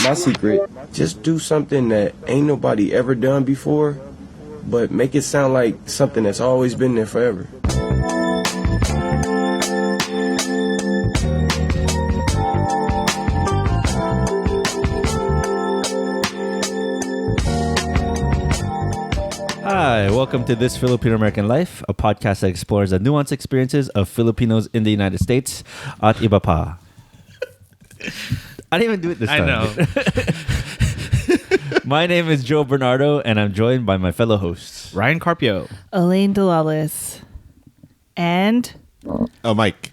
My secret, just do something that ain't nobody ever done before, but make it sound like something that's always been there forever. Hi, welcome to This Filipino American Life, a podcast that explores the nuanced experiences of Filipinos in the United States. At Hilaw Pa. I didn't even do it this time. I know. My name is Joe Bernardo, and I'm joined by my fellow hosts. Ryan Carpio. Elaine Delalis. And Mike.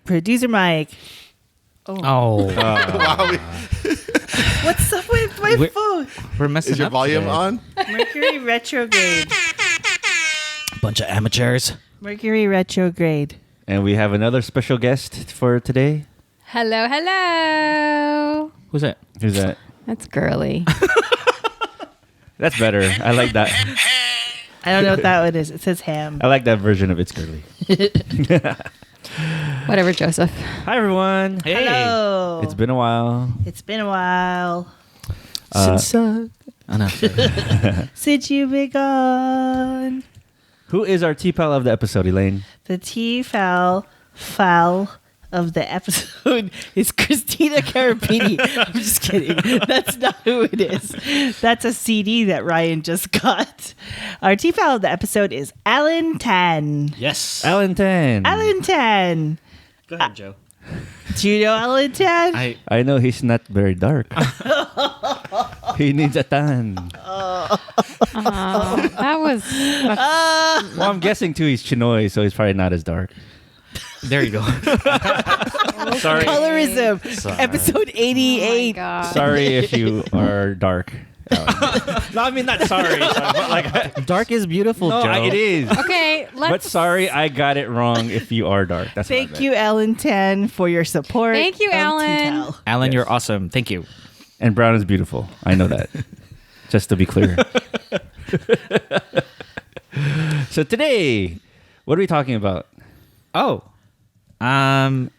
Producer Mike. Oh. Wow. What's up with my phone? We're messing Is your up volume today. on? Mercury retrograde. Bunch of amateurs. Mercury retrograde. And we have another special guest for today. Hello, hello. Who's that? Who's that? That's girly. That's better. I like that. I don't know what that one is. It says ham. I like that version of It's Girly. Whatever, Joseph. Hi, everyone. Hey. Hello. It's been a while. It's been a while Since oh, no. since you've been gone. Who is our TFAL of the episode, Elaine? The TFAL of the episode is Christina Carabini. I'm just kidding. That's not who it is. That's a CD that Ryan just got. Our TFAL of the episode is Alan Tan. Yes. Alan Tan. Alan Tan. Go ahead, Joe. Do you know Alan Tan? I know he's not very dark. He needs a tan. That was... Well, I'm guessing too he's Chinoy, so he's probably not as dark. There you go. Sorry. Colorism. Sorry. Episode 88. God. Sorry if you are dark. No, I mean not sorry. But like, Dark is beautiful, no, Joe. it is. Okay, let's... But sorry, I got it wrong. If you are dark, that's what I Thank meant. you, Alan Tan, for your support. Thank you, of Alan. TFAL. Alan, Yes. you're awesome. Thank you. And brown is beautiful. I know that. Just to be clear. So today, what are we talking about? Oh.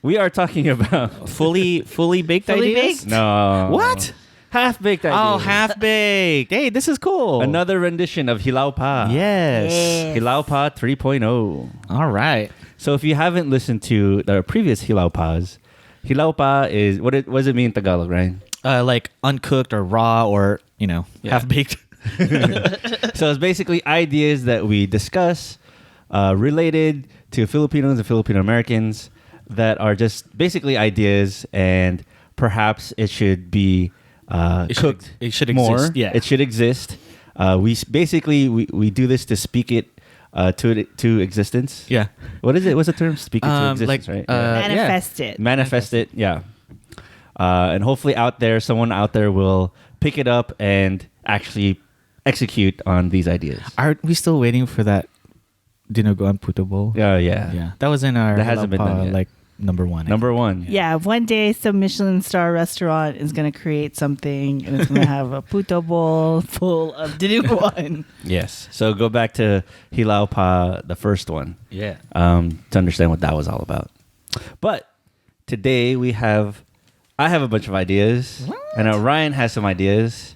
We are talking about Fully baked Fully ideas? baked? no What? half-baked ideas. Oh, half baked. Hey, this is cool. Another rendition of Hilaw Pa. Yes. Yes. Hilaw Pa 3.0. All right. So if you haven't listened to the previous Hilaw Pas, Hilaw Pa is what does it mean in Tagalog, Ryan? Like uncooked or raw or, half baked. So it's basically ideas that we discuss related to Filipinos and Filipino Americans that are just basically ideas, and perhaps it should be cooked. It should more. exist. Yeah. It should exist. We do this to speak it to existence. Yeah. What is it? What's the term? Speak it to existence, right? Manifest it. Manifest it. Yeah. And hopefully someone out there will pick it up and actually execute on these ideas. Are we still waiting for that Dinuguan Puto Bowl? Yeah. Yeah. That was in our That hasn't been done yet. like number one. Number one. Yeah, one day some Michelin star restaurant is going to create something and it's going to have a puto bowl full of dinuguan. Yes. So go back to Hilaw Pa, the first one, Yeah. to understand what that was all about. But today I have a bunch of ideas, and Ryan has some ideas.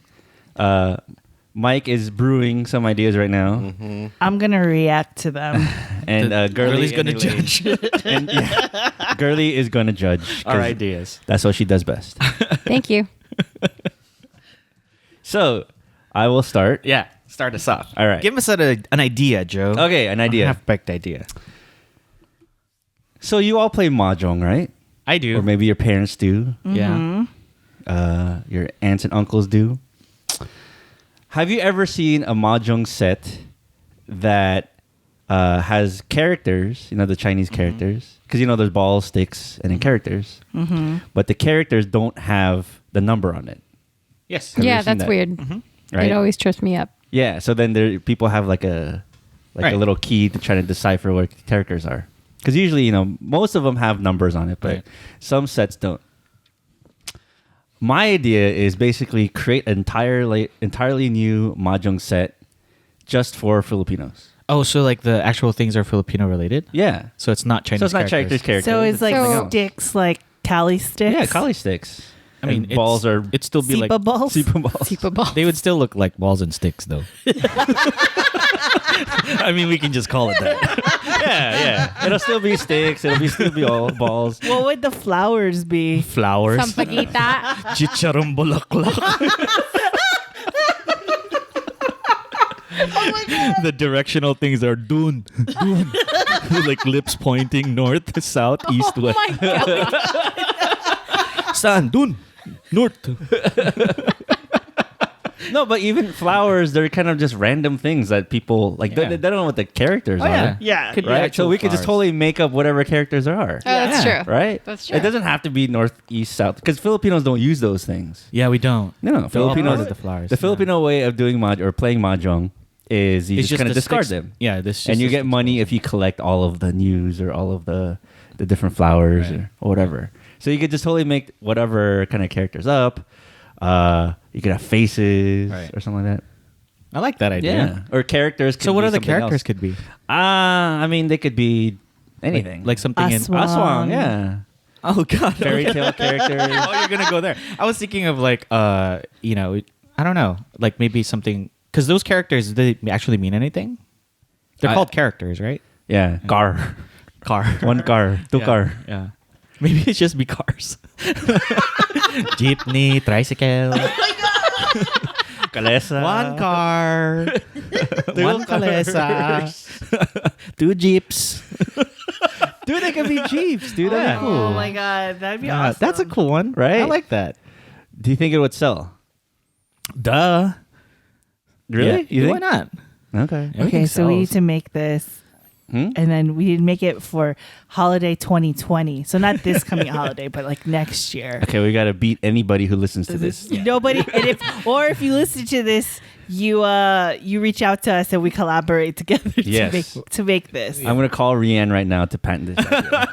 Mike is brewing some ideas right now, I'm going to react to them. and Girly's and gonna Elaine- judge and, Girly is gonna judge 'cause our ideas. That's what she does best. Thank you. So I will start. Yeah. Start us off. All right. Give us an idea, Joe. Okay, an idea. Half baked idea. So you all play mahjong, right? I do. Or maybe your parents do. Yeah. Your aunts and uncles do. Have you ever seen a mahjong set that has characters? You know, the Chinese characters, because there's balls, sticks, and then characters. But the characters don't have the number on it. Yes. Have you Yeah, ever seen that's that? weird. Right? It always trips me up. Yeah. So then people have like a Right. little key to try to decipher what the characters are. Because usually, most of them have numbers on it, but Right. some sets don't. My idea is basically create an entirely new mahjong set just for Filipinos. Oh, so like the actual things are Filipino related? Yeah. So it's not Chinese So it's not characters. Chinese characters. So it's like something else. sticks, like tally sticks. Yeah, collie sticks. I mean, And balls are it'd still be like Sipa balls. Sipa balls. Sipa ball. they would still look like balls and sticks, though. I mean, we can just call it that. Yeah. It'll still be sticks. Still be all balls. What would the flowers be? Flowers. Sampaguita. Chicharong bulaklak. The directional things are dun, dun. Like lips pointing north, south, east, Oh west. my god. Saan? Dun. North. No, but even flowers, they're kind of just random things that people like. Yeah. They don't know what the characters Oh, yeah. are. Yeah. Could be Right. actual So we could just flowers. totally make up whatever characters there are. Oh, that's Yeah. true. Right. That's true. It doesn't have to be north, east, south because Filipinos don't use those things. Yeah, we don't. No, They're all Filipinos. part of the flowers. The Filipino way of doing or playing mahjong is you It's just kind of the discard sticks- them, Yeah, this. and you get money if you collect all of the news or all of the different flowers Right. or whatever. So you could just totally make whatever kind of characters up. You could have faces Right. or something like that. I like that idea. Yeah, or characters. So could what be other something characters else. could be? I mean, they could be anything. Like something in. Aswang. Aswang, yeah. Oh God. Fairy tale characters. Oh, you're gonna go there. I was thinking of like, you know, I don't know, like maybe something because those characters they actually mean anything. They're called characters, right? Yeah, car. Car. One car, two Yeah, car. Yeah. Maybe it's just be cars. Jeepney, tricycle. Kalesa. One car. One kalesa. Two jeeps. Dude, they could be jeeps, dude. That'd Yeah. be cool. Oh my god, that'd be awesome. That's a cool one, Right? I like that. Do you think it would sell? Duh. Really? Yeah. You think? Why not? Okay. Okay, so we need to make this, Hmm? and then we need to make it for holiday 2020. So not this coming holiday, but like next year. Okay, we gotta beat anybody who listens to this. Nobody, and if you listen to this, you reach out to us and we collaborate together Yes. to make this. I'm gonna call Rianne right now to patent this idea.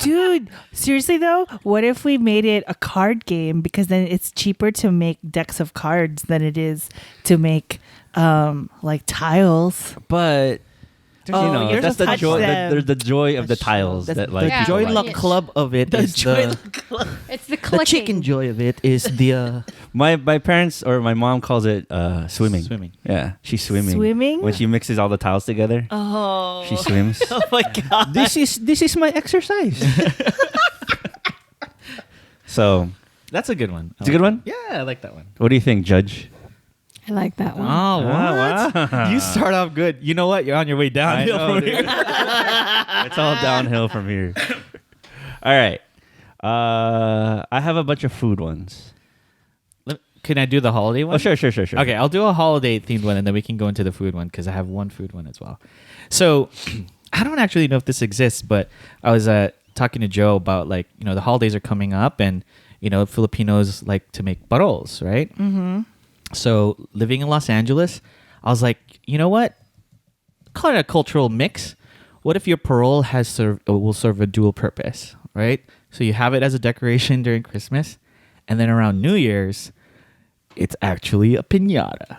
Dude, seriously though, what if we made it a card game? Because then it's cheaper to make decks of cards than it is to make like tiles. But Oh, you know, you have that's to the touch joy. them. There's the joy of the tiles That's that like Yeah. joy people luck like. club of it is the It's the clicking. the chicken joy of it is the My parents or my mom calls it swimming. Swimming. Yeah, she's swimming. Swimming? When she mixes all the tiles together, Oh, she swims. oh my god! this is my exercise. So that's a good one. it's a good one. Yeah, I like that one. What do you think, Judge? I like that one. Oh, what? wow. You start off good. You know what? You're on your way down. I know, dude. It's all downhill from here. All right. I have a bunch of food ones. Can I do the holiday one? Oh, sure. Okay, I'll do a holiday themed one and then we can go into the food one because I have one food one as well. So I don't actually know if this exists, but I was talking to Joe about like, you know, the holidays are coming up and, you know, Filipinos like to make paroles, right? Mm-hmm. So living in Los Angeles, I was like, you know what? Call it a cultural mix. What if your parole will serve a dual purpose, right? So you have it as a decoration during Christmas, and then around New Year's, it's actually a piñata.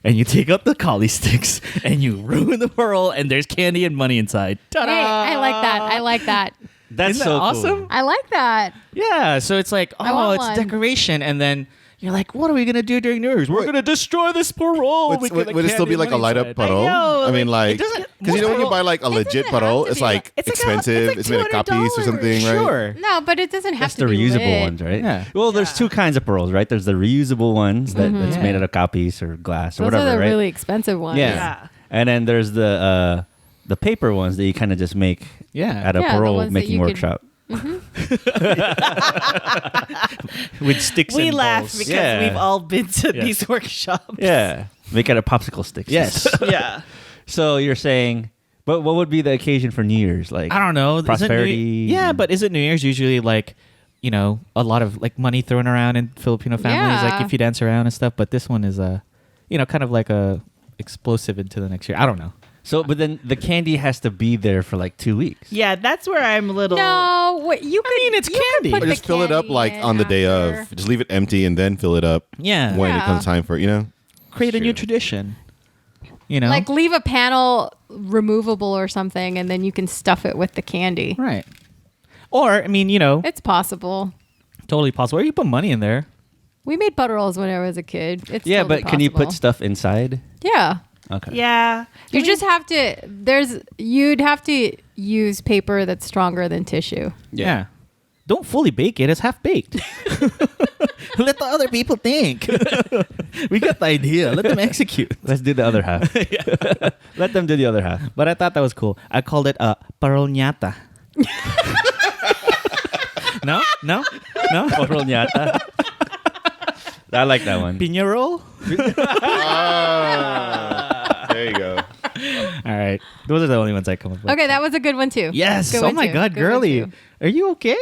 And you take up the collie sticks and you ruin the parole, and there's candy and money inside. Ta-da! Hey, I like that. I like that. That's Isn't that so awesome? cool. I like that. Yeah, so it's like, I oh, want it's one. decoration, and then you're like, what are we gonna do during New Year's? We're gonna destroy this parole. Would, would it still be like a light up parole? know, I mean, like, it doesn't- because you know when you buy like a It legit doesn't have parole, to it's be like like- expensive. It's made of copies or something, right? Sure. No, but it doesn't have That's to the be reusable lit. ones, right? Yeah. Well, there's two kinds of pearls, right? There's the reusable ones that's Yeah. made out of copies or glass or Those whatever, are the right? really expensive ones. Yeah. Yeah. And then there's the paper ones that you kind of just make Yeah. at a Yeah, the parole ones that making you could- workshop. With sticks We and laugh balls. because Yeah. we've all been to Yes. these workshops. Yeah. Make out of popsicle sticks. Yes. Yeah. So you're saying, but what would be the occasion for New Year's? Like, I don't know. Isn't New- Prosperity. Yeah, but isn't New Year's usually like, you know, a lot of like money thrown around in Filipino families, like Yeah. if you dance around and stuff. But this one is you know, kind of like a explosive into the next year. I don't know. so, but then the candy has to be there for like 2 weeks. Yeah, that's where I'm a little. No, what you could. mean, it's you could candy. put Or the just fill it up candy like in on the day after. of. Just leave it empty and then fill it up Yeah. when it Yeah. comes time for it, you know? Create a new True. tradition. You know, Like leave a panel removable or something, and then you can stuff it with the candy. right. Or I mean, you know, It's possible. Totally possible. Or you put money in there. We made butter rolls when I was a kid. It's Yeah, totally but can you put possible. stuff inside? Yeah. Okay. Yeah. You just have to. You'd have to use paper that's stronger than tissue. Yeah. Don't fully bake it. It's half baked. Let the other people think. We got the idea. Let them execute. Let's do the other half. Let them do the other half. But I thought that was cool. I called it parolñata. No? Porol nyata. I like that one. Piña roll? There you go. All right. Those are the only ones I come up with. Okay, that was a good one too. Yes. Good Oh one my too. God, Good one girly. too. Are you okay?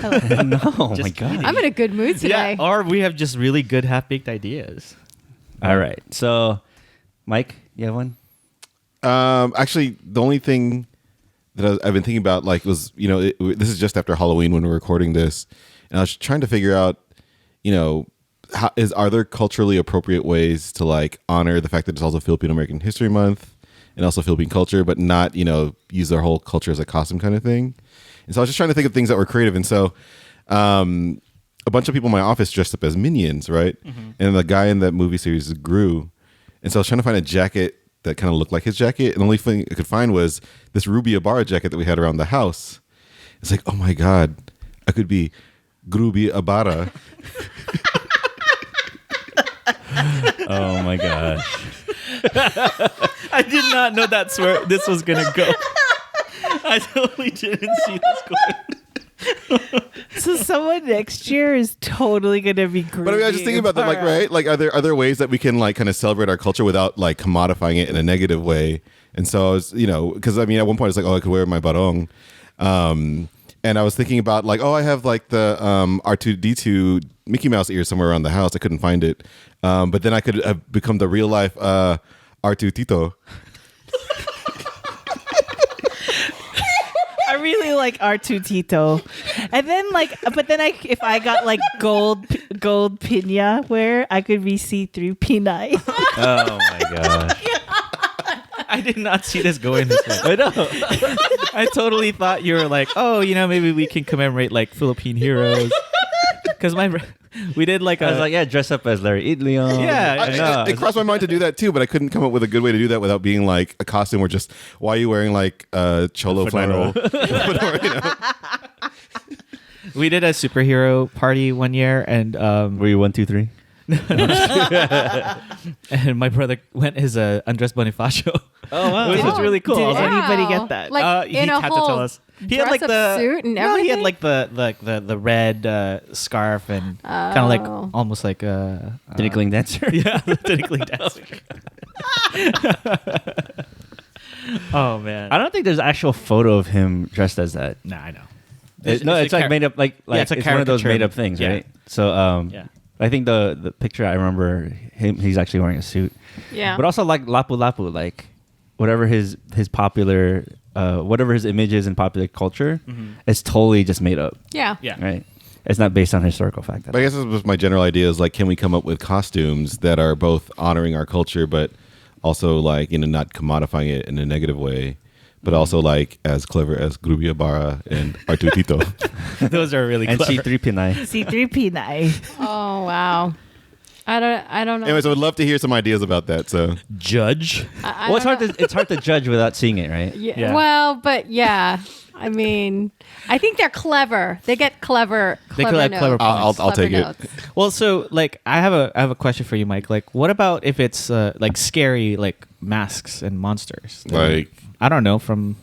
No, oh my God. I'm in a good mood today. Yeah. Or we have just really good half-baked ideas. All right. So, Mike, you have one? Actually, the only thing that I've been thinking about, like, was, you know, this is just after Halloween when we're recording this, and I was trying to figure out, you know, are there culturally appropriate ways to like honor the fact that it's also Filipino American History Month and also Philippine culture, but not, you know, use their whole culture as a costume kind of thing. And so I was just trying to think of things that were creative, and so a bunch of people in my office dressed up as minions, right? Mm-hmm. And the guy in that movie series grew, and so I was trying to find a jacket that kind of looked like his jacket, and the only thing I could find was this Ruby Ibarra jacket that we had around the house. It's like, oh my God, I could be Gruby Ibarra. Oh my gosh. I did not know that's where this was going to go. I totally didn't see this going. So someone next year is totally gonna be great. But I mean, I was just thinking about that, like, right? Like, are there ways that we can like kind of celebrate our culture without like commodifying it in a negative way? And so I was, you know, because I mean, at one point it's like, oh, I could wear my barong, and I was thinking about like, oh, I have like the R2D2 Mickey Mouse ears somewhere around the house. I couldn't find it, but then I could have become the real life R2 Tito. I really like R2 and then like, but then if I got like gold piña wear, I could be C3 Pinay. Oh my gosh. I did not see this going this way. I know. I totally thought you were like, oh, you know, maybe we can commemorate like Philippine heroes. Because we did like I was like, yeah, dress up as Larry Idleon. Yeah, I know. It crossed my mind to do that too, but I couldn't come up with a good way to do that without being like a costume or just, why are you wearing like cholo flannel? Fedora, you know? we did a superhero party one year, and Were you 1, 2, 3? and my brother went as a undressed Bonifacio. Oh wow. Which was really cool. Did I was like, anybody get that? Like he in a had to whole tell us. He had like dress-up suit and no, he had everything? like the red scarf and kind of like almost like a Tinkling dancer. yeah, the tinkling dancer. Oh man, I don't think there's an actual photo of him dressed as that. Nah, I know. It's like made up, like it's a one of those caricature. made up things, Yeah. right? So Yeah. I think the picture I remember he's actually wearing a suit. Yeah. But also like Lapu Lapu, like whatever his popular whatever his image is in popular culture, it's totally just made up. Yeah. Yeah. Right. It's not based on historical fact. But I guess this was my general idea is like, can we come up with costumes that are both honoring our culture, but also like, you know, not commodifying it in a negative way, but also like as clever as Gruby Ibarra and R2 Tito. Those are really And clever. C3 Pinay. C3 Pinay. Oh wow. I don't know. Anyways, I would love to hear some ideas about that. So Judge. I Well, don't know. it's hard to judge without seeing it, right? Yeah. Yeah. Well, but yeah. I mean, I think they're clever. They get clever. They could have notes. clever points. I'll take it. Clever notes. Well, so like I have a question for you, Mike. Like, what about if it's like scary, like masks and monsters? like, I don't know. From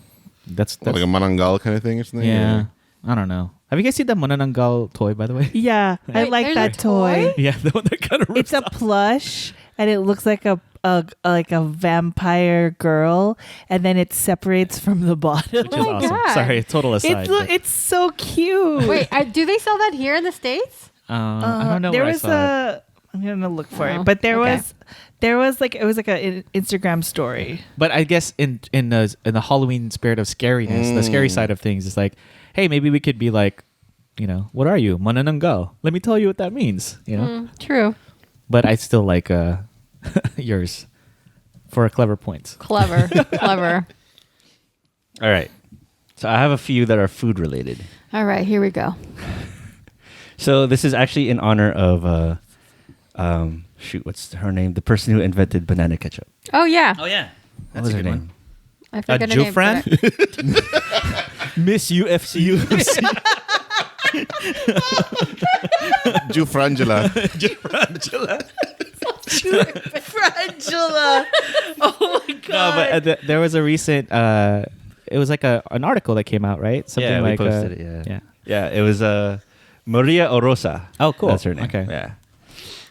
that's like a manangal kind of thing or something? yeah. I don't know. Have you guys seen the Manananggal toy, by the way? Yeah, I Wait, like there's that a toy? Yeah, the one that kind of It's a plush, and it looks like a vampire girl, and then it separates from the bottom. which is my awesome. God. Sorry, total aside. but, It's so cute. Wait, do they sell that here in the States? I don't know. There where was I saw it. I'm gonna look for Oh, it, but there okay. was like it was like an Instagram story. But I guess in the Halloween spirit of scariness, the scary side of things is like, hey, maybe we could be like, you know, what are you, Manananggal? Let me tell you what that means. You know, True. but I still like yours for clever points. Clever. Clever. All right. So I have a few that are food related. All right, here we go. So this is actually in honor of what's her name? The person who invented banana ketchup. Oh yeah, yeah. What was her name? I forgot her name. Jufran? Miss UFC. Jufrangela. Frangela. Oh my god. No, but there was a recent. It was like an article that came out, right? Something Yeah, we like posted it. Yeah. yeah. Yeah, it was Maria Orosa. Oh, cool. That's her name. Okay. Yeah.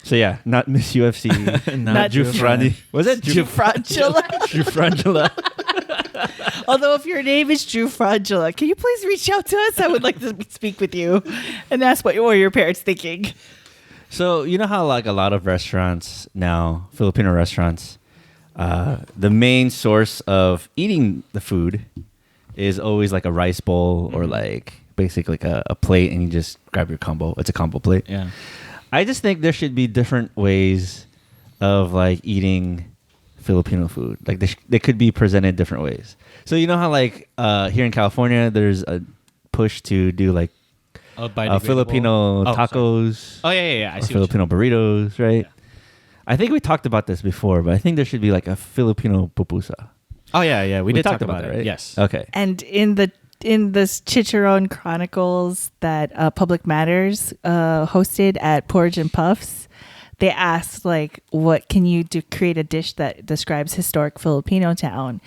So yeah, not Miss UFC, not Jufrani. Was it Frangela. Jufrangela? Although if your name is Drew Frangela, can you please reach out to us? I would like to speak with you and ask what were your parents thinking. So you know how like a lot of restaurants now, Filipino restaurants, the main source of eating the food is always like a rice bowl or like basically like a plate, and you just grab your combo. It's a combo plate. Yeah. I just think there should be different ways of like eating Filipino food. Like they could be presented different ways. So you know how like here in California, there's a push to do like Filipino tacos. Oh yeah. I or see. Filipino burritos, right? I think we talked about this before, but I think there should be like a Filipino pupusa. Oh yeah. We did talked talk about it, it, right? Yes. Okay. And in this Chicharon Chronicles that Public Matters hosted at Porridge and Puffs, they asked like, what can you do, create a dish that describes historic Filipino town?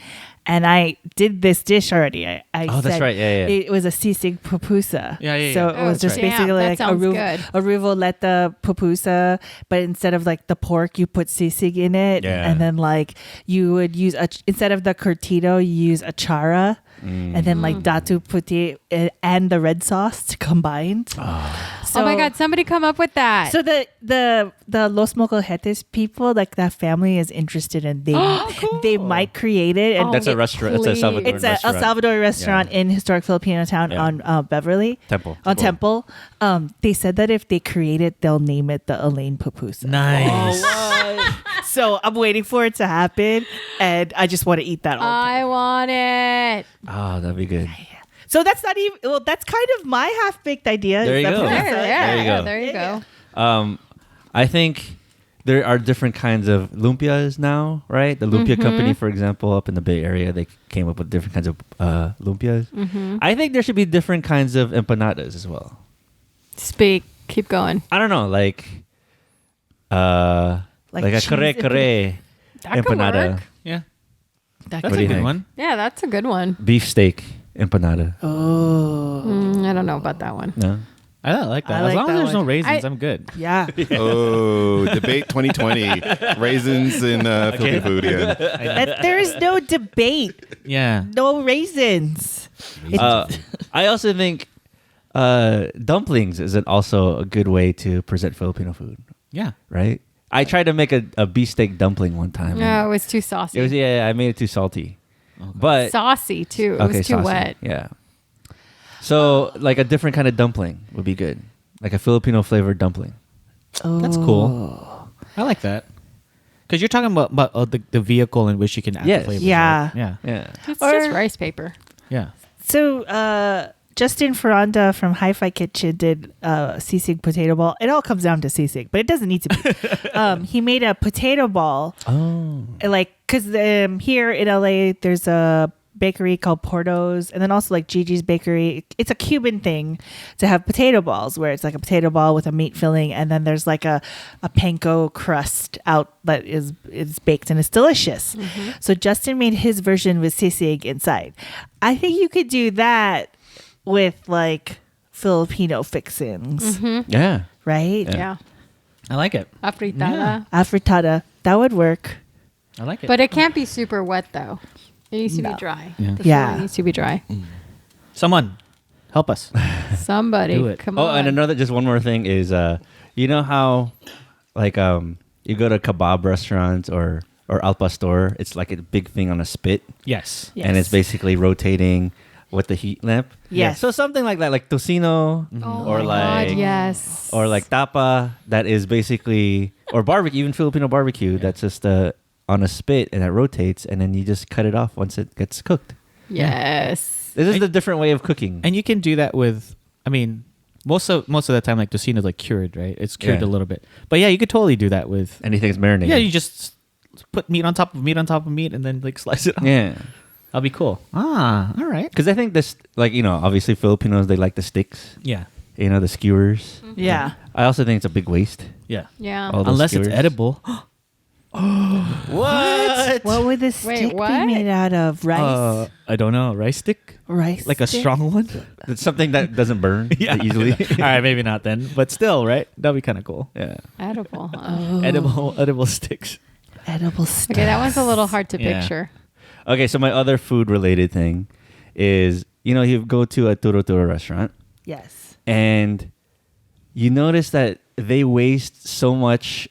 And I did this dish already. I Oh, that's said right. Yeah. It was a sisig pupusa. Yeah. So it was just Damn, basically that like sounds good. a rivoletta pupusa, but instead of like the pork, you put sisig in it. Yeah. And then like you would use, instead of the curtido, you use achara. And then like datu puti and the red sauce combined. So, Oh my god, somebody come up with that. So the Los Mocojetes people, like that family, is interested in they might create it. And That's a restaurant. It's a Salvadoran it's a restaurant. El Salvador restaurant in historic Filipino town Yeah. on Beverly. Temple. On Temple. They said that if they create it, they'll name it the Elaine Pupusa. Nice. So I'm waiting for it to happen, and I just want to eat that all day. I want it. Oh, that'd be good. So that's not even. Well, that's kind of my half-baked idea. There is you that go. pupusa. There you go. There you go. I think there are different kinds of lumpias now, right? The lumpia company, for example, up in the Bay Area, they came up with different kinds of lumpias. I think there should be different kinds of empanadas as well. Speak. Keep going. I don't know, like a cheese kare That could empanada, work. Yeah. That That's What do a you good think? one. Yeah, that's a good one. beefsteak empanada. I don't know about that one. No, I like that. I As like long as that there's no one. raisins, I'm good. Yeah. Oh, debate 2020. Raisins in Filipino food. Yeah. There is no debate. Yeah. No raisins. I also think dumplings is also a good way to present Filipino food, Yeah. right? I tried to make a beefsteak dumpling one time. No, and it was too saucy. it was I made it too salty, but saucy too. It was too saucy. wet. Yeah. So like a different kind of dumpling would be good, like a Filipino flavored dumpling. That's cool. I like that. Because you're talking about the vehicle in which you can add Yes. the flavors. Yeah. Right? Yeah. Yeah. It's Or- just rice paper. Yeah. So Justin Ferranda from Hi-Fi Kitchen did sisig potato ball. It all comes down to sisig, but it doesn't need to be. He made a potato ball. Oh. Like, because here in LA, there's a bakery called Porto's, and then also like Gigi's Bakery. It's a Cuban thing to have potato balls, where it's like a potato ball with a meat filling, and then there's like a panko crust out that is baked and it's delicious. So Justin made his version with sisig inside. I think you could do that with like Filipino fixins, Yeah. right? Yeah. I like it. Afritada. Afritada, that would work. I like it. But it can't be super wet though. It needs to be dry. Yeah. The Yeah. filling needs to be dry. Someone help us. Somebody, Do it. come Oh, on. and just one more thing is, you know how, like, you go to kebab restaurants or al pastor, it's like a big thing on a spit, Yes. Yes. and it's basically rotating with the heat lamp. Yes. So something like that, like tocino, Oh or my like, God, yes. or like tapa, that is basically, or barbecue, even Filipino barbecue, that's just on a spit and it rotates, and then you just cut it off once it gets cooked. Yes. This is the different way of cooking. And you can do that with, I mean, Most of the time, like tocino is like cured, right? It's cured Yeah. a little bit. But yeah, you could totally do that with. Anything's marinated. Yeah, you just put meat on top of meat on top of meat, and then like slice it. Up. Yeah. That'll be cool. All right. Because I think this, like, obviously Filipinos, they like the sticks, Yeah, the skewers. Yeah. I also think it's a big waste. yeah. Yeah. All those Unless it's skewers. edible. What? What would the stick be what? made out of? Rice? I don't know. Rice stick, Rice like a stick? strong one. It's something that doesn't burn easily. All right, maybe not then, but still, right? That'd be kind of cool. Yeah. Edible. Huh? Oh. Edible sticks. Edible stick. Okay, that one's a little hard to Yeah. picture. Okay, so my other food related thing is, you go to a turo restaurant Yes. and you notice that they waste so much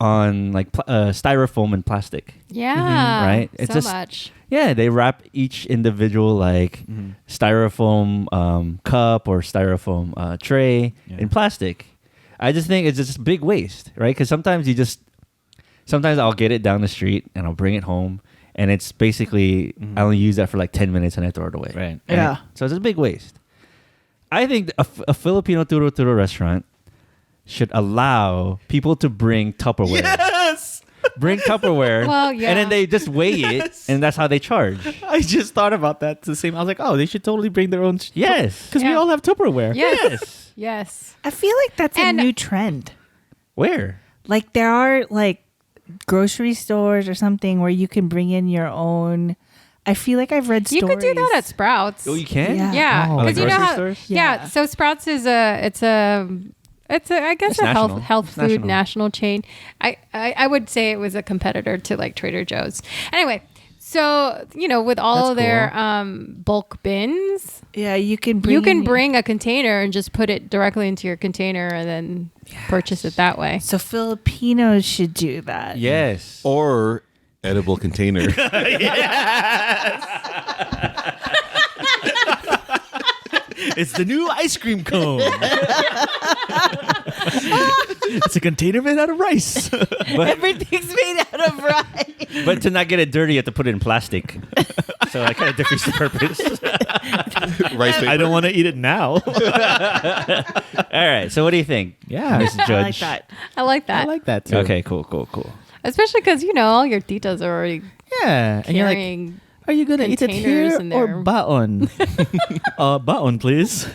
on like styrofoam and plastic. Yeah. Right? So It's just- much. Yeah, they wrap each individual like styrofoam cup or styrofoam tray in plastic. I just think it's just a big waste, right? Because sometimes I'll get it down the street and I'll bring it home, and it's basically I only use that for like 10 minutes and I throw it away. Right. And Yeah. so it's a big waste. I think a Filipino turo restaurant should allow people to bring Tupperware. Yes. Bring Tupperware. Well, yeah. And then they just weigh it, and that's how they charge. I just thought about that. The same. I was like, oh, they should totally bring their own. Yes. Because we Yeah. all have Tupperware. Yes. Yes. I feel like that's And- a new trend. Where? Like there are like grocery stores or something where you can bring in your own. I feel like I've read You stories. could do that at Sprouts. Oh, you can? Yeah. Yeah, Oh, because like you know grocery how. stores? Yeah. Yeah. So Sprouts is I guess It's a national. health It's food national. national chain. I would say it was a competitor to like Trader Joe's. Anyway, so with all That's of their bulk bins, Yeah, you can bring. you can bring a container and just put it directly into your container and then purchase it that way. So Filipinos should do that. Yes. Or edible container. It's the new ice cream cone. It's a container made out of rice. Everything's made out of rice. But to not get it dirty, you have to put it in plastic. So that kind of defeats the purpose. Rice paper. I don't want to eat it now. All right. So what do you think? Yeah. Miss Judge. I like that. I like that. I like that too. Okay, cool. Especially because all your titas are already Yeah. And you're like, carrying. are you going to eat it containers here in or there. baon? Baon, please.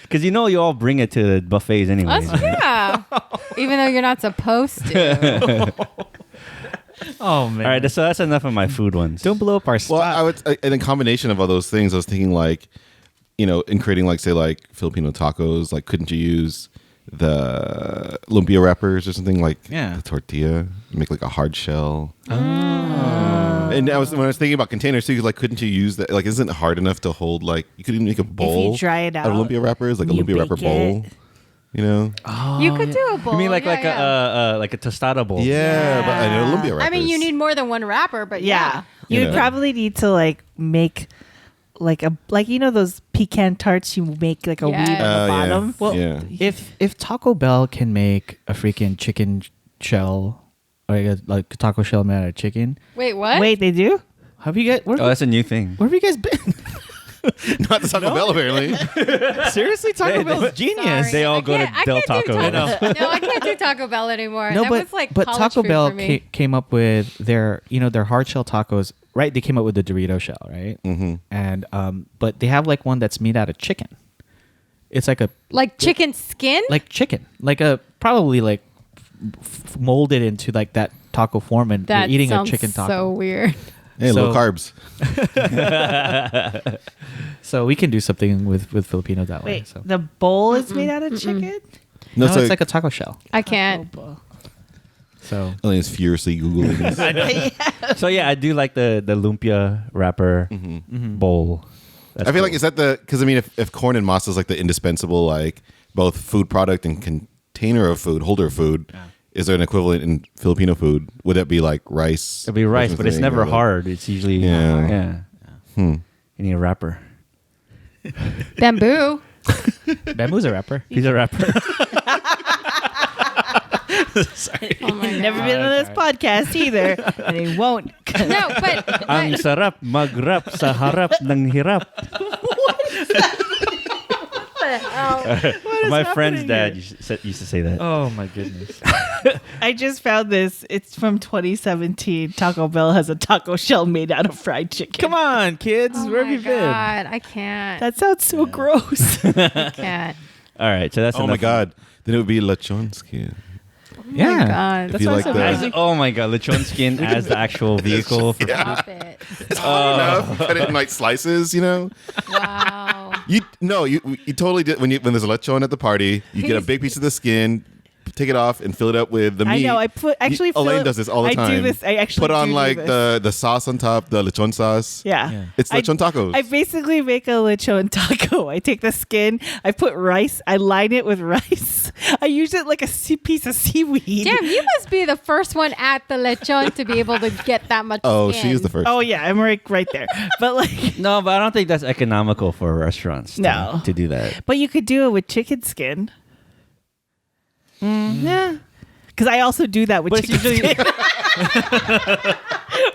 Because you all bring it to the buffets anyway. Yeah. Even though you're not supposed to. Oh, man. All right, so that's enough of my food ones. Don't blow up our Well, spot. in a combination of all those things, I was thinking like, in creating like say like Filipino tacos, like couldn't you use the lumpia wrappers or something like Yeah. the tortilla, make like a hard shell. And when I was thinking about containers too, like couldn't you use that? Like, isn't it hard enough to hold? Like, you could even make a bowl. dry it out of out, lumpia wrappers, like a you lumpia wrapper bake bowl. it. You could do a bowl. You mean like yeah. a tostada bowl? Yeah, but I know lumpia wrappers. I mean, you need more than one wrapper, but Yeah. You You'd know. probably need to like make like those pecan tarts you make like a weave Yes. on the Yeah. bottom. Well, Yeah. if Taco Bell can make a freaking chicken shell, or like a taco shell made out of chicken, Wait, what? Wait, they do? have you guys? Where Oh, that's a new thing. have you guys been? Not the Taco Bell apparently. Seriously, Taco Bell's genius. Sorry. They all I go to can't- I Del can't do Taco. No, I can't do Taco Bell anymore. No, that but was like but college Taco food Bell for me. came up with their their hard shell tacos. Right, they came up with the Dorito shell, right? Mm-hmm. And but they have like one that's made out of chicken. It's like a Like chicken skin? like chicken, like a probably like molded into like that taco form, and that you're eating a sounds chicken taco. so weird. Hey, low So- carbs. So we can do something with Filipino that way. Wait, So. the bowl is made out of chicken? No, No, so it's like a taco shell. I can't. So Elaine is furiously googling this. So yeah, I do like the lumpia wrapper bowl. That's I feel cool. like is that because I mean if corn and masa is like the indispensable like both food product and container of food, holder of food, is there an equivalent in Filipino food? Would that be like rice? it'll be rice, but it's something, never or like- hard. It's usually Yeah. You need a wrapper. Bamboo. bamboo's a wrapper. He's a rapper. Oh my Never God. been on this podcast either, and he won't. No, but Ang sarap magrap sa harap ng hirap. My friend's happening dad here? used to say that. Oh my goodness. I just found this. It's from 2017. Taco Bell has a taco shell made out of fried chicken. Come on, kids. Oh Where have my you been? God, I can't. That sounds so gross. I can't. All right, so that's Oh my enough. god. Then it would be lechon skin. Oh my God. If you like As, that. oh my god, lechon skin as the actual vehicle. For, Stop it. It's hard enough. You cut it in like slices, you know? Wow. You totally did when there's a lechon at the party, you get a big piece of the skin, take it off and fill it up with the meat. I know. I put actually. Elaine does this all the time. I do this. I actually put on do like this. the sauce on top, the lechon sauce. Yeah. It's lechon tacos. I basically make a lechon taco. I take the skin, I put rice, I line it with rice. I use it like a piece of seaweed. Damn, you must be the first one at the lechon to be able to get that much Oh, skin. she is the first. Oh yeah, I'm right there. But like, no, but I don't think that's economical for restaurants. No. To do that. but you could do it with chicken skin. Yeah. Because I also do that with But it's chicken usually skin. Or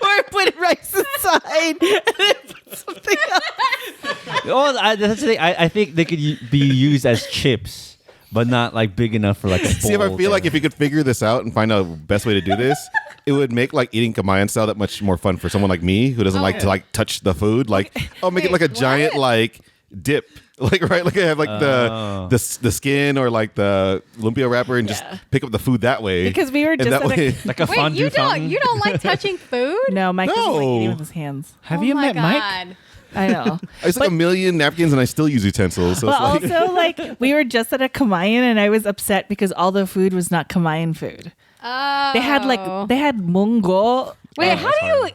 I put rice inside and then put something else. well, that's the thing. I think they could be used as chips, but not like big enough for like a bowl. See, if I feel like if you could figure this out and find out the best way to do this, it would make like eating Kamayan style that much more fun for someone like me who doesn't like to like touch the food. Like, make it like a Wait, giant what? like dip. Like right, like I have like the skin or like the lumpia wrapper and just Yeah. pick up the food that way. Because we were And just that at way, like a Wait, fondue you fountain. don't like touching food? No, Mike doesn't like No. eating with his hands. Have Oh you my met Mike? God. I know. I used like a million napkins and I still use utensils. So But it's like, also, like, we were just at a Kamayan and I was upset because all the food was not Kamayan food. Oh. They had mungo Wait, how do you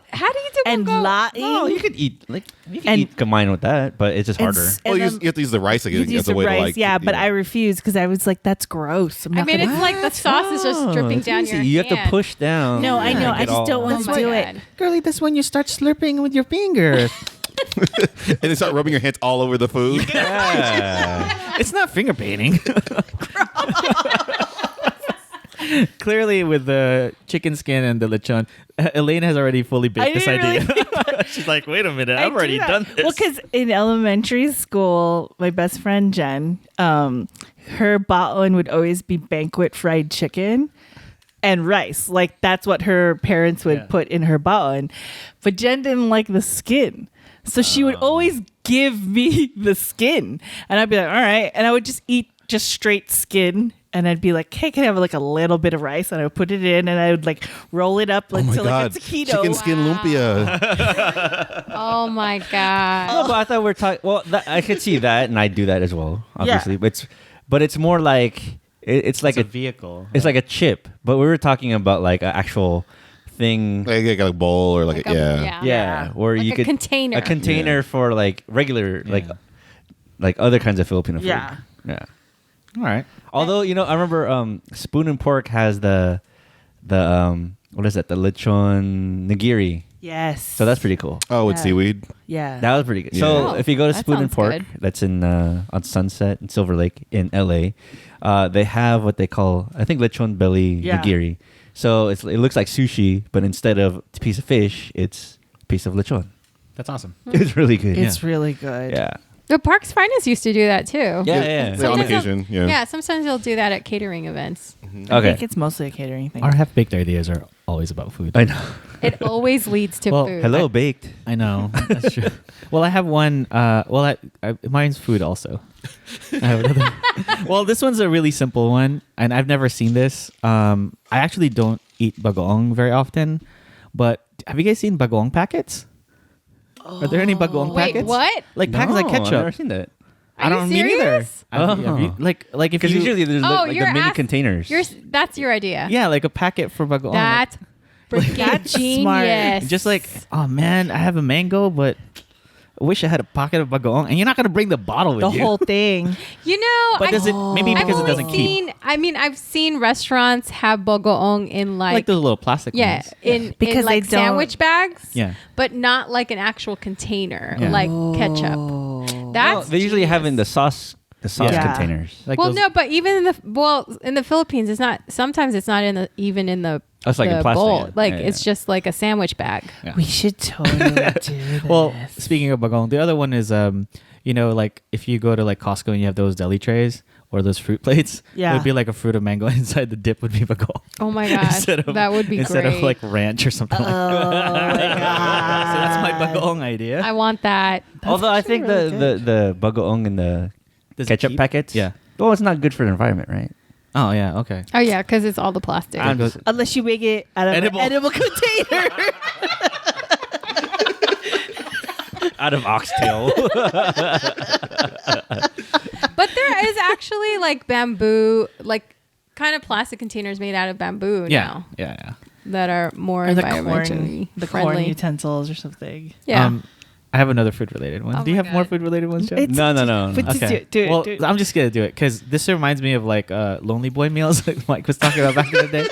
do and mungo? laing. No, you could eat And- eat combine with that, but it's just and harder. s- well, and you, then you have to use the rice you'd again use as a the way rice, to like. yeah, but know. I refused because I was like, that's gross. I'm I not mean, gonna it's like the sauce is just dripping it's down easy. your You have to hand. push down. No, I know. and I get just all- don't want Oh to my do God. it. Girlie, that's when you start slurping with your finger. and then start rubbing your hands all over the food. Yeah. It's not finger painting. Clearly, with the chicken skin and the lechon, Elaine has already fully baked I this didn't idea. She's like, wait a minute, I I've do already that. done this. Well, because in elementary school, my best friend Jen, her baon would always be banquet fried chicken and rice. Like that's what her parents would Yeah. put in her baon. But Jen didn't like the skin. So she would always give me the skin. And I'd be like, all right. And I would just eat just straight skin. And I'd be like, hey, can I have like a little bit of rice? And I would put it in and I would like roll it up Oh my until god, like a taquito. chicken skin lumpia. Oh my God. No, but I thought we were talking. Well, I could see that, and I do that as well, obviously. But it's more like it's like it's a a vehicle. it's like a chip. But we were talking about like an actual thing. Like a bowl or like, Like yeah. Yeah, where Like you a could container. a container Yeah. for like regular like other kinds of Filipino food. Yeah. Yeah. All right. Although I remember Spoon and Pork has the what is that, the lechon nigiri. Yes. So that's pretty cool. Oh, with Yeah. seaweed. Yeah. That was pretty good. Yeah. So Oh, if you go to that Spoon and sounds Pork, good. that's in on Sunset in Silver Lake in LA, they have what they call, I think, lechon belly Yeah. nigiri. So it looks like sushi, but instead of a piece of fish, it's a piece of lechon. That's awesome. It's really good. It's really good. Yeah. The Parks Finest used to do that too. Yeah, yeah. On Sometimes occasion, they'll- yeah. sometimes they'll do that at catering events. I Okay. think it's mostly a catering thing. Our half baked ideas are always about food. I know. It always leads to Well, food. Hello, baked. I know. That's true. Well, I have one. Well, mine's food also. I have another. Well, this one's a really simple one, and I've never seen this. I actually don't eat bagoong very often, but have you guys seen bagoong packets? Are there any bagoong Wait, packets? what? Like packets like No, I've never ketchup? seen that. Are I you don't me neither. serious? Have you- Oh. like if Because you usually there's Oh, like the you're mini ask- containers. That's your idea. yeah, like a packet for bagoong. That's freaking That's genius. smart. Just like, oh man, I have a mango, but I wish I had a pocket of bagoong. And you're not gonna bring the bottle with the you. whole thing. You know, But does it maybe I've because it only doesn't keep seen, I mean, I've seen restaurants have bogoong in like those little plastic yeah, ones. in Because they like don't- sandwich bags. Yeah. But not like an actual container, Yeah. like ketchup. That's Well, they usually have in the sauce Yeah. containers. Like well, those- no, but even in the Philippines, it's not. Sometimes it's not even in the. That's like in the plastic, bowl. yeah. Like Yeah, it's yeah. just like a sandwich bag. Yeah. We should totally do this. Well, speaking of bagoong, the other one is like if you go to like Costco and you have those deli trays or those fruit plates, it Yeah. would be like a fruit of mango inside. The dip would be bagong. Oh my gosh, that would be instead great. of like ranch or something like that. Oh my god. So that's my bagong idea. I want that. Although I think really the bagoong in the Does it ketchup keep? packets, Yeah. well, it's not good for the environment, right? Oh yeah. Okay. Oh yeah, because it's all the plastic. I'm just- Unless you make it out of Edible. an edible container. out of oxtail. But there is actually like bamboo, like kind of plastic containers made out of bamboo now Yeah. that are more Or the environmentally corn friendly. utensils or something. Yeah. I have another food related one. Oh Do you my have more God. food related ones, Joe? It's- No. But just do it. Well, Do it. I'm just gonna do it because this reminds me of like Lonely Boy meals, like Mike was talking about back in the day.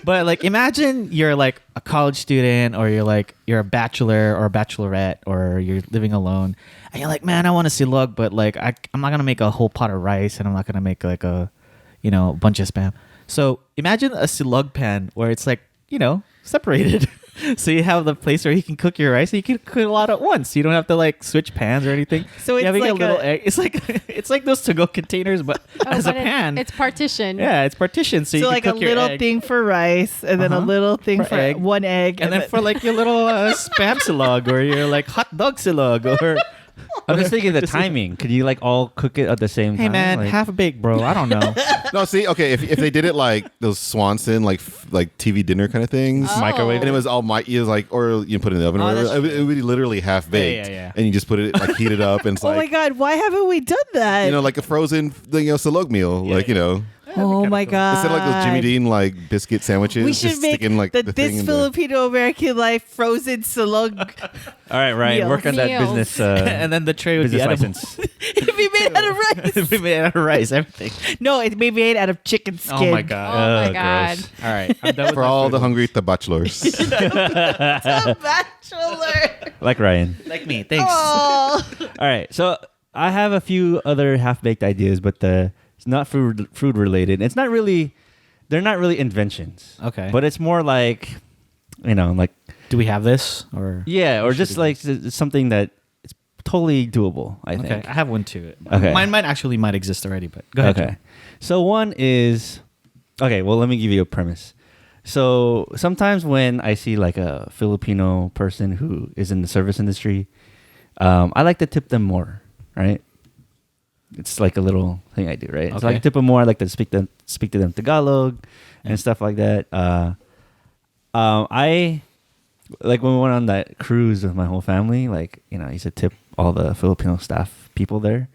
But like, imagine you're like a college student, or you're a bachelor or a bachelorette, or you're living alone, and you're like, man, I want a silog, but like I'm not gonna make a whole pot of rice, and I'm not gonna make like a bunch of spam. So imagine a silog pan where it's like separated. So you have the place where you can cook your rice. And you can cook a lot at once. You don't have to like switch pans or anything. So it's you have like a little a- egg. It's like those to-go containers, but as a but pan. It's partitioned. Yeah, it's partitioned, so you So can like a cook your little egg. thing for rice, and then a Uh-huh. little thing For for egg. one egg, and then for like your little spam silog or your like hot dog silog or I'm just thinking the timing. Could you like all cook it at the same hey time? man, Like- half baked, bro. I don't know. No, see, okay, if they did it like those Swanson like TV dinner kind of things, Oh. Microwave and it was all it was like, or you put it in the oven, Oh, or that's whatever, it would be literally half baked, yeah. and you just put it like heat it up, and it's oh my like god, why haven't we done that? like a frozen silog meal, like oh my god, instead of like those Jimmy Dean like biscuit sandwiches, we should just make sticking like the the thing This in Filipino American Life frozen silog. all right, Ryan, Meals. work on that Meals. business. And then the tray would be business edible. license. It'd be made out of rice. It'd be made out of rice, everything. No, it'd be made out of chicken skin. Oh my god. Oh my God. gross. All right, I'm done with for my all food the one. hungry bachelors. A bachelor. Like Ryan. like me. Thanks. Oh. All right, so I have a few other half-baked ideas, but it's not food related. It's not really. They're not really inventions. Okay. But it's more like, like Do we have this or? yeah, or Should just we like something that it's totally doable. I Okay, think. I have one too. Okay. Mine might exist already, but go ahead. Okay. Joe. So one is okay. Well, let me give you a premise. So sometimes when I see like a Filipino person who is in the service industry, I like to tip them more. Right. It's like a little thing I do. Right. So I Okay. like to tip them more. I like to speak to them Tagalog and stuff like that. I like when we went on that cruise with my whole family. Like I used to tip all the Filipino staff people there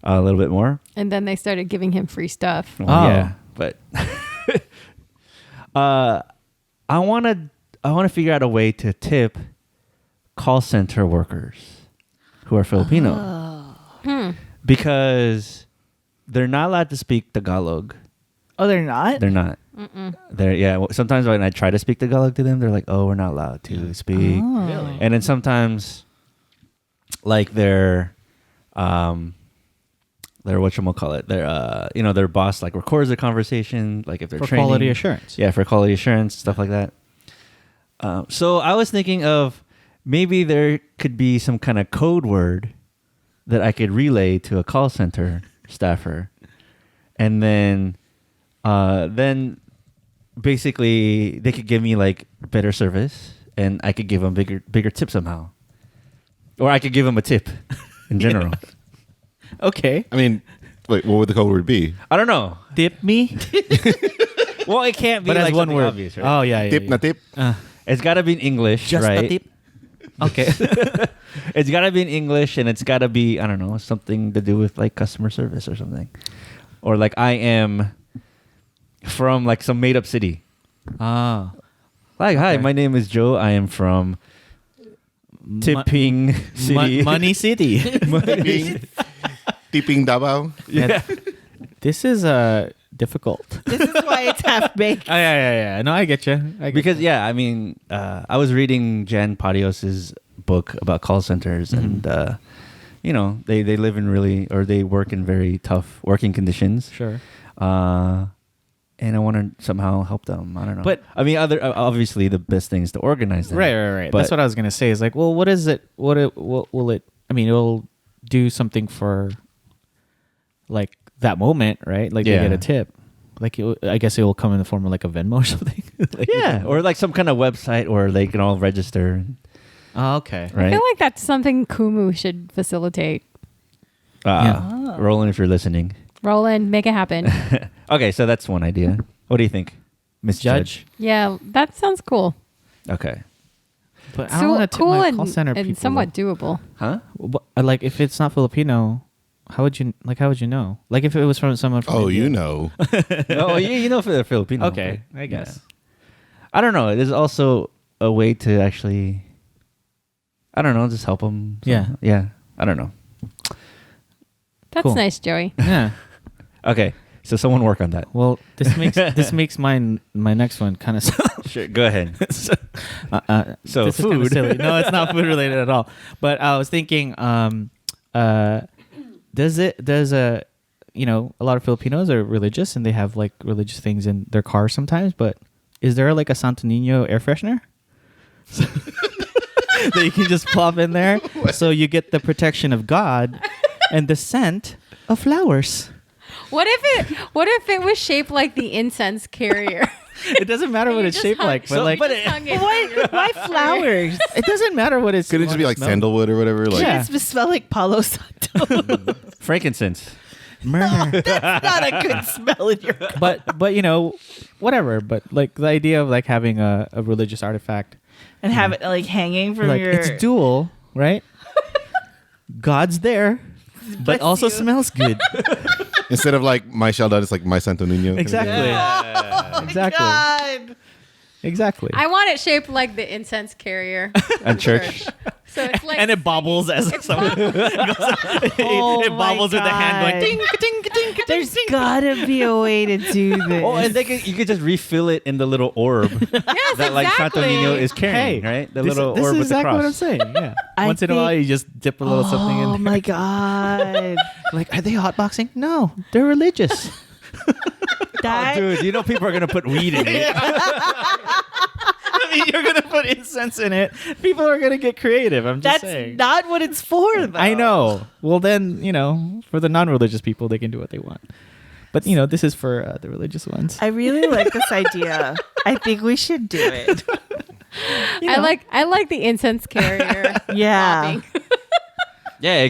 a little bit more. And then they started giving him free stuff. Well, Oh. yeah, but I want to figure out a way to tip call center workers who are Filipino because they're not allowed to speak Tagalog. Oh, they're not? They're not. Sometimes when I try to speak Tagalog to them, they're like, "Oh, we're not allowed to speak." Oh. Really? And then sometimes, like their whatchamacallit, their boss like records the conversation, like if they're For training. quality assurance. Yeah, for quality assurance, stuff like that. So I was thinking of maybe there could be some kind of code word that I could relay to a call center staffer, and then basically they could give me like better service, and I could give them bigger tip somehow, or I could give them a tip in general. Okay. I mean, wait, what would the code word be? I don't know. Dip me. Well, it can't be But as like one something word. obvious, right? Oh yeah. Tip na tip. It's got to be in English, Just right? a tip. Okay. It's got to be in English, and it's got to be, I don't know, something to do with like customer service or something, or like I am from like some made up city. Ah. Like, hi, Okay. my name is Joe. I am from Tipping City. Money City. Tipping Davao. Yeah. This is difficult. This is why it's half baked. Oh, yeah. No, I get you. Because yeah, I mean, I was reading Jan Padios's book about call centers, and they live in they work in very tough working conditions. Sure. And I want to somehow help them. I don't know. But- I mean, obviously the best thing is to organize them. Right. But- That's what I was gonna say. Is like, well, what is it? What will it? I mean, it'll do something for like that moment, right? Like Yeah. they get a tip. Like I guess it will come in the form of like a Venmo or something. Like, Yeah, or like some kind of website where they can all register, Oh, okay. I right? feel like that's something Kumu should facilitate. Roland, if you're listening. Roland, make it happen. Okay, so that's one idea. What do you think, Miss Judge? Yeah, that sounds cool. Okay. But I don't want to tip cool my and, call center and people. somewhat doable. Huh? But, like if it's not Filipino, how would you know? Like if it was from someone from Oh, India. you know. Oh, you know, for the Filipino. Okay, but- I guess. I don't know. There's also a way to actually, I don't know, just help them. Yeah. Yeah. I don't know. That's Cool. nice, Joey. Yeah. Okay. So someone work on that. Well, this makes my next one kind of Sure. Go ahead. so So this is kinda food. silly. No, it's not food related at all. But I was thinking, does a lot of Filipinos are religious and they have like religious things in their car sometimes, but is there like a Santo Nino air freshener that you can just plop in there so you get the protection of God and the scent of flowers? What if it was shaped like the incense carrier? It doesn't matter what You it's just shaped hung- like, but you like just hung it on your- Why flowers? it doesn't matter what it's. Could it just be like smell. sandalwood or whatever? Like, Yeah. It smell like Palo Santo. Frankincense. Murder. Not a good smell in your car. but whatever. But like the idea of like having a religious artifact, And have it like hanging from like your. it's dual, right? God's there, but Bless also you. smells good. instead of like my Sheldon, it's like my Santo Nino. Exactly. Exactly. God. Exactly. I want it shaped like the incense carrier. And church. So it's like and it bobbles as it's someone Oh it my bobbles with the hand going God. ding ding ding ding. There's gotta be a way to do this. Oh, and you could just refill it in the little orb yes, that like Santo exactly. Nino is carrying, Hey, right? The this, little this orb is with the exactly cross. what I'm saying. Yeah. I Once in a while, think- you just dip a little something in Oh there. my God. Like, are they hotboxing? No, they're religious. That Dude, you know people are gonna put weed in it. I mean, you're gonna put incense in it. People are gonna get creative. I'm just that's saying. not what it's for though. I know. Well, then for the non-religious people, they can do what they want. But this is for the religious ones. I really like this idea. I think we should do it. I like the incense carrier. Yeah. bobbing. Yeah,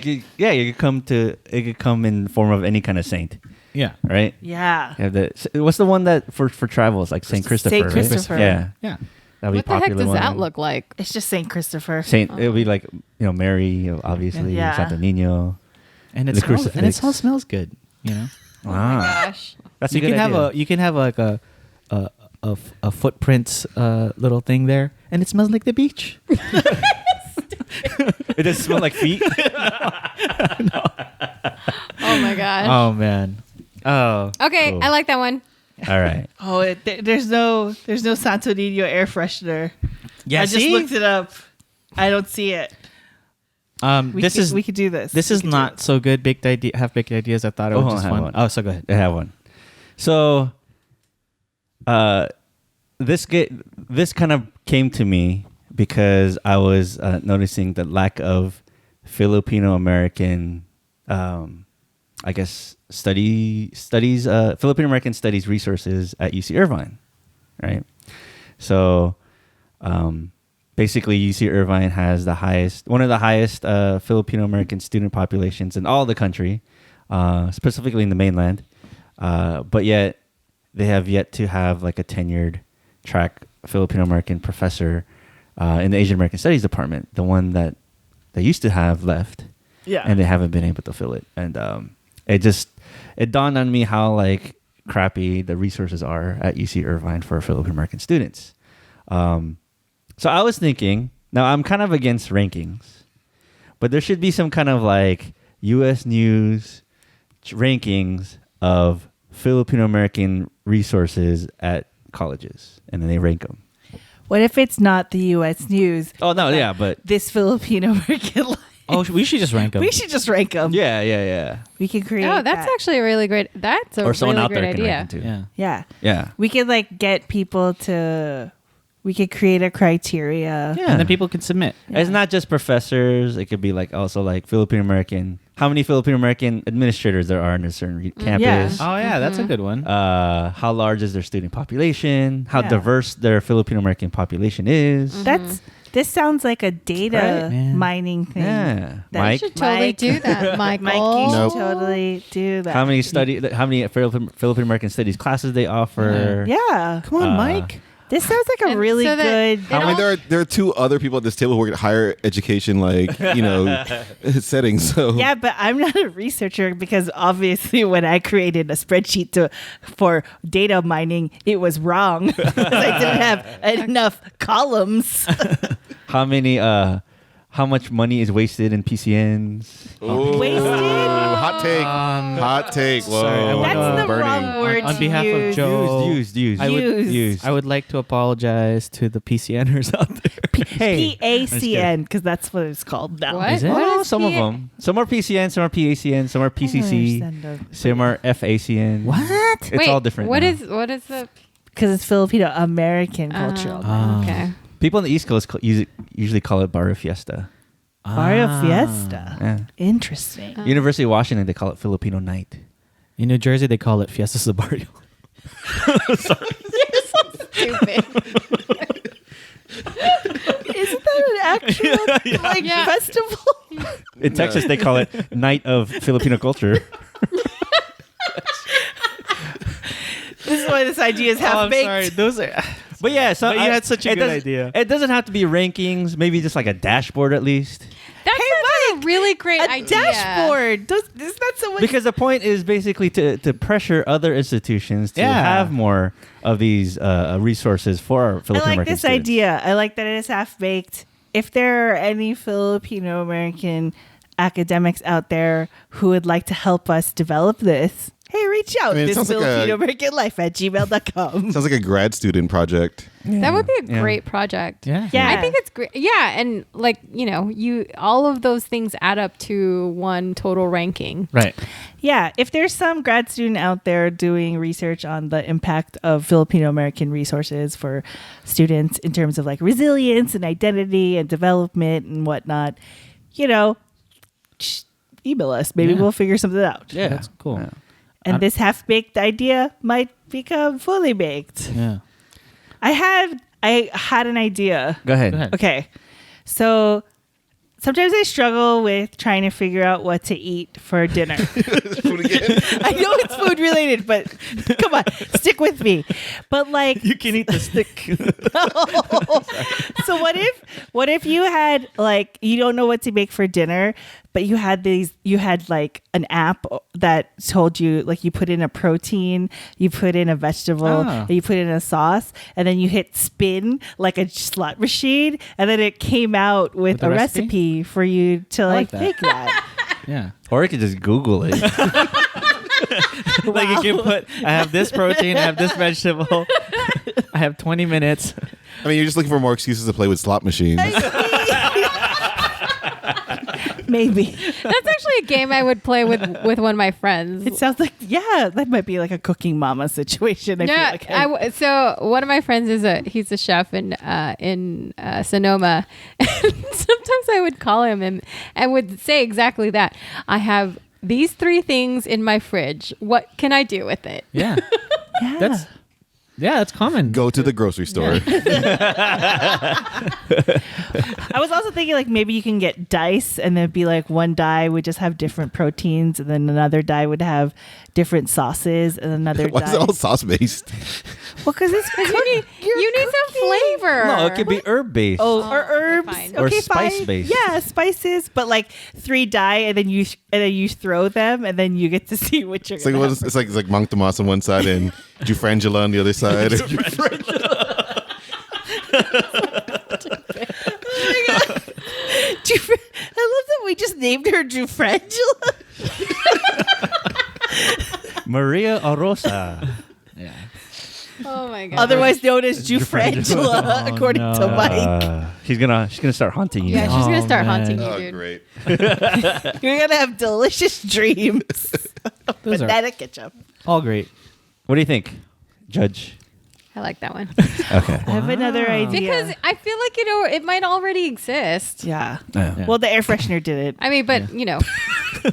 it could come in form of any kind of saint, Yeah. right? Yeah. Yeah, what's the one that for travels like Saint Christopher? Saint right? Christopher. Yeah, Yeah. that'd be What the heck popular does one. that look like? It's just Saint Christopher. Saint, it would be like Mary, obviously, Yeah. Santo Nino. And it The smells, and it crucifix. all smells good. Wow, Gosh. that's a you good can have idea. you can have like a footprints little thing there, and it smells like the beach. It doesn't smell like feet. Oh my gosh. Oh man. Oh. Okay, Cool. I like that one. All right. Oh, there's no Santo Nino air freshener. Yeah. I just looked it up. I don't see it. We could do this. This We is could do not it. so good. Baked idea. Have baked ideas. I thought it Oh, was just I have fun. one. Oh, so go ahead. I have one. So, this kind of came to me because I was noticing the lack of Filipino American, I guess, studies, Filipino American studies resources at UC Irvine, right? So, basically, UC Irvine has one of the highest Filipino American student populations in all the country, specifically in the mainland. But yet, they have yet to have like a tenured track Filipino American professor in the Asian American Studies department. The one that they used to have left, Yeah. and they haven't been able to fill it. And it dawned on me how like crappy the resources are at UC Irvine for Filipino American students. So I was thinking, now I'm kind of against rankings, but there should be some kind of like U.S. News rankings of Filipino American resources at colleges, and then they rank them. What if it's not the U.S. News? Oh no, yeah, but This Filipino American life. Oh, we should just rank them. We should just rank them. yeah. We can create. Oh, that's that. actually a really great. That's a Or someone really out great there can idea. rank them too. Yeah. Yeah. Yeah. We could like get people to We could create a criteria. And then people can submit. It's not just professors. It could be like also like Filipino American. How many Filipino American administrators there are in a certain campus? Oh yeah, that's a good one. How large is their student population? How Yeah. diverse their Filipino American population is? This sounds like a data Right. Yeah. mining thing. Yeah, That Mike. You should totally Mike. do that, Michael. Mike, you should Nope. totally do that. How many Filipino American studies classes they offer? Yeah. Come on, Mike. This sounds like a And really so that- good. I mean, there are two other people at this table who work at higher education, like settings. So Yeah, but I'm not a researcher because obviously when I created a spreadsheet for data mining, it was wrong because I didn't have enough columns. How much money is wasted in PCNs? Wasted? hot take, hot take. Whoa, sorry, I wanna- That's the burning. wrong word On to behalf of use. Joe, Used. I would, Used. I would like to apologize to the PCNers out there. Hey, PACN because that's what it's called now. What? Is it? What oh, is some of P- them. Some are PCN, some are PACN, some are PCC, some are FACN. What? It's Wait, all different. What now. is the? Because it's Filipino American culture. Okay. People on the East Coast usually call it Barrio Fiesta. Barrio Fiesta. Yeah. Interesting. University of Washington, they call it Filipino Night. In New Jersey, they call it Fiesta de Barrio. Stupid. Isn't that an actual like Yeah. festival? In Texas, they call it Night of Filipino Culture. This is why this idea is half baked. Those are. But yeah, so But you had such a it good doesn't- idea. It doesn't have to be rankings. Maybe just like a dashboard at least. That's a really great A idea. dashboard. Isn't that so much? Because the point is basically to pressure other institutions to Yeah. have more of these resources for our I Filipino like American this students. idea. I like that it is half baked. If there are any Filipino American academics out there who would like to help us develop this, hey, reach out. I mean, it This sounds like Filipino a- American life at gmail.com. sounds like a grad student project. That would be a Yeah. great project. Yeah. Yeah. I think it's great. Yeah, and like all of those things add up to one total ranking. Right. Yeah, if there's some grad student out there doing research on the impact of Filipino American resources for students in terms of like resilience and identity and development and whatnot, just email us. Maybe Yeah. we'll figure something out. Yeah, That's cool. Yeah. And this half baked idea might become fully baked. Yeah. I had an idea. Go ahead. Go ahead. Okay. So sometimes I struggle with trying to figure out what to eat for dinner. I know it's food related, but come on, stick with me. But like, You can eat the stick. so what if you had like, you don't know what to make for dinner, but you had like an app that told you, like, you put in a protein, you put in a vegetable, and you put in a sauce, and then you hit spin like a slot machine, and then it came out with With a a recipe? recipe for you to like like that. make that. Yeah. Or you could just Google it. Like you can put, I have this protein, I have this vegetable, I have 20 minutes. I mean, you're just looking for more excuses to play with slot machines. Maybe. That's actually a game I would play with one of my friends. It sounds like, yeah, that might be like a cooking mama situation. I feel like So one of my friends he's a chef in Sonoma. And sometimes I would call him and would say exactly that. I have these 3 things in my fridge. What can I do with it? Yeah. yeah. That's common. Go to the grocery store. I was also thinking like maybe you can get dice and there'd be like one die would just have different proteins and then another die would have different sauces and another Why die. is it all sauce based? Well, because it's You need some flavor. No, it could be herb based. or herbs. fine. Or Okay, spice fine. based. Yeah, spices, but like 3 die and then you throw them and then you get to see which you're It's like gonna have. it's like Mang Tomas on one side and Jufrangela on the other side. I love that we just named her Jufrangela. Maria Orosa. Yeah. Oh my god. Otherwise known as Jufrangela, Oh, according to no. Mike. She's gonna start haunting you. Yeah, now. she's gonna start man. haunting you, Oh, dude. great. You're gonna have delicious dreams. Those are Banana ketchup. all great. What do you think, Judge? I like that one Okay. I have another idea. because I feel like it might already exist. yeah. Yeah. Well, the air freshener did it. I mean, but